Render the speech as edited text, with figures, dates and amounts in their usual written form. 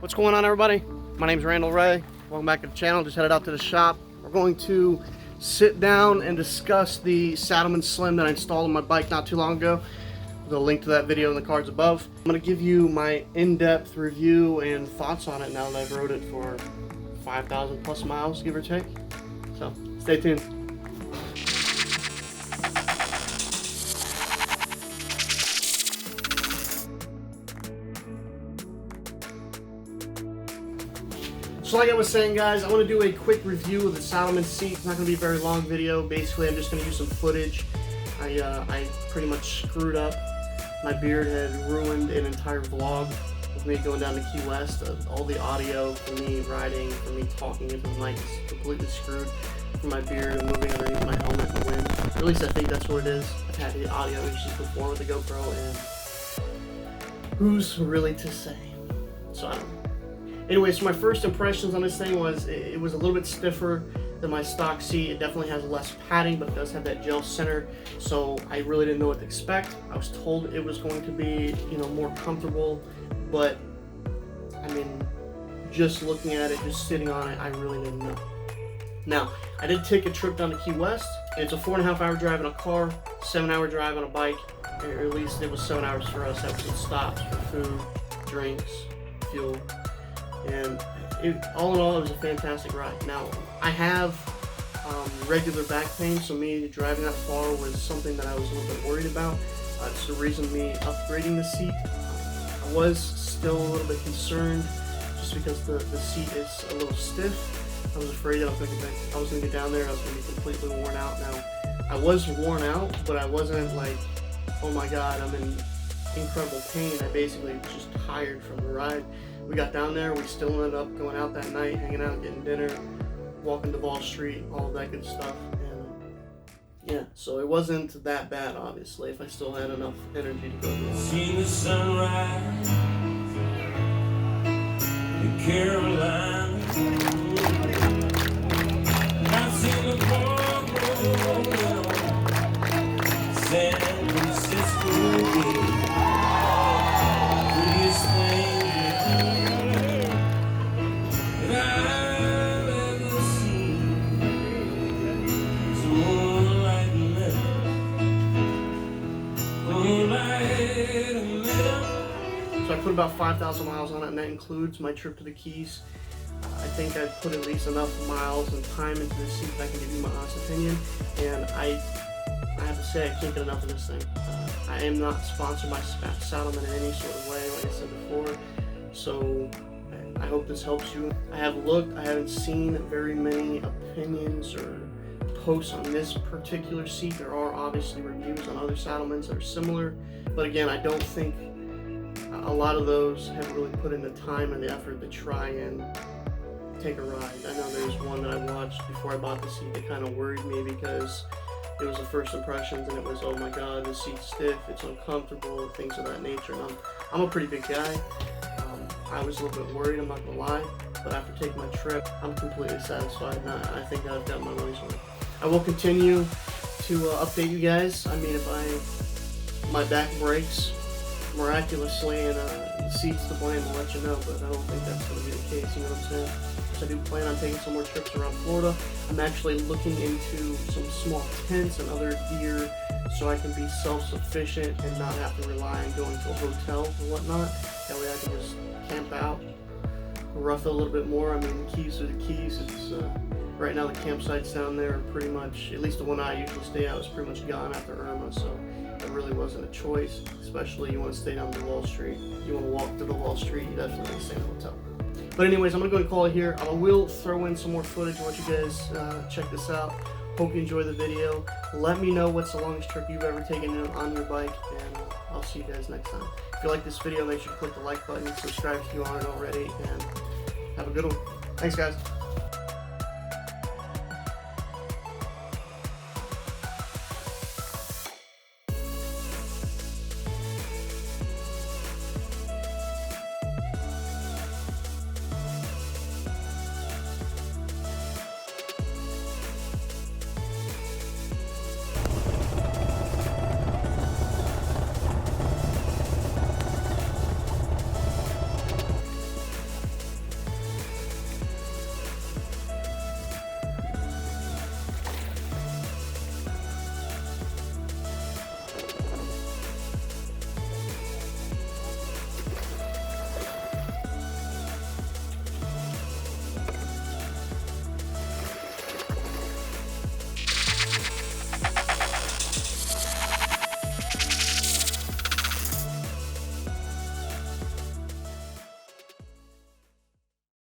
What's going on, everybody? My name's Randall Ray. Welcome back to the channel. Just headed out to the shop. We're going to sit down and discuss the Saddlemen Slim that I installed on my bike not too long ago. The link to that video in the cards above. I'm going to give you my in-depth review and thoughts on it now that I've rode it for 5,000 plus miles, give or take. So stay tuned. So like I was saying, guys, I want to do a quick review of the Saddlemen seat. It's not going to be a very long video. Basically, I'm just going to use some footage. I pretty much screwed up. My beard had ruined an entire vlog of me going down to Key West. All the audio for me riding, for me talking into the mic is completely screwed from my beard and moving underneath my helmet in the wind. Or at least I think that's what it is. I've had the audio issues before with the GoPro, and who's really to say? So I don't know. Anyways, so my first impressions on this thing was it was a little bit stiffer than my stock seat. It definitely has less padding, but it does have that gel center, so I really didn't know what to expect. I was told it was going to be, more comfortable, but I mean, just looking at it, just sitting on it, I really didn't know. Now, I did take a trip down to Key West. It's a 4.5-hour drive in a car, 7-hour drive on a bike, or at least it was 7 hours for us. That was stops for food, drinks, fuel. And all in all, it was a fantastic ride. Now, I have regular back pain, so me driving that far was something that I was a little bit worried about. It's the reason me upgrading the seat. I was still a little bit concerned just because the seat is a little stiff. I was afraid that I was going to get down there and I was going to be completely worn out. Now, I was worn out, but I wasn't like, oh my god, I'm in incredible pain. I basically was just tired from the ride. We got down there, we still ended up going out that night, hanging out, getting dinner, walking to Wall Street, all of that good stuff. And yeah, so it wasn't that bad, obviously, if I still had enough energy to go through. Seen the sunrise in Carolina. I've seen the boardwalk San Francisco Bay. Prettiest thing So I put about 5,000 miles on it, and that includes my trip to the Keys. I think I've put at least enough miles and time into this seat that I can give you my honest opinion. And I have to say, I can't get enough of this thing. I am not sponsored by Saddlemen in any sort of way, like I said before. So I hope this helps you. I have looked, I haven't seen very many opinions or posts on this particular seat. There are obviously reviews on other Saddlemens that are similar, but again, I don't think a lot of those have really put in the time and the effort to try and take a ride. I know there's one that I watched before I bought the seat that kind of worried me because it was the first impressions and it was, oh my god, the seat's stiff, it's uncomfortable, things of that nature. And I'm a pretty big guy. I was a little bit worried, I'm not gonna lie, but after taking my trip, I'm completely satisfied, and I think I've got my money's worth. I will continue to update you guys. I mean, if my back breaks miraculously and the seat's to blame, I'll let you know, but I don't think that's going to be the case, you know what I'm saying? So I do plan on taking some more trips around Florida. I'm actually looking into some small tents and other gear so I can be self-sufficient and not have to rely on going to a hotel or whatnot. That way I can just camp out, rough it a little bit more. I mean, the Keys are the Keys. It's right now the campsites down there are pretty much, at least the one I usually stay at, was pretty much gone after Irma, so it really wasn't a choice. Especially you want to stay down to Wall Street. You want to walk to the Wall Street, you definitely stay in a hotel. But anyways, I'm going to go ahead and call it here. I will throw in some more footage. I want you guys check this out. Hope you enjoy the video. Let me know what's the longest trip you've ever taken on your bike, and I'll see you guys next time. If you like this video, make sure to click the like button, subscribe if you aren't already, and have a good one. Thanks, guys.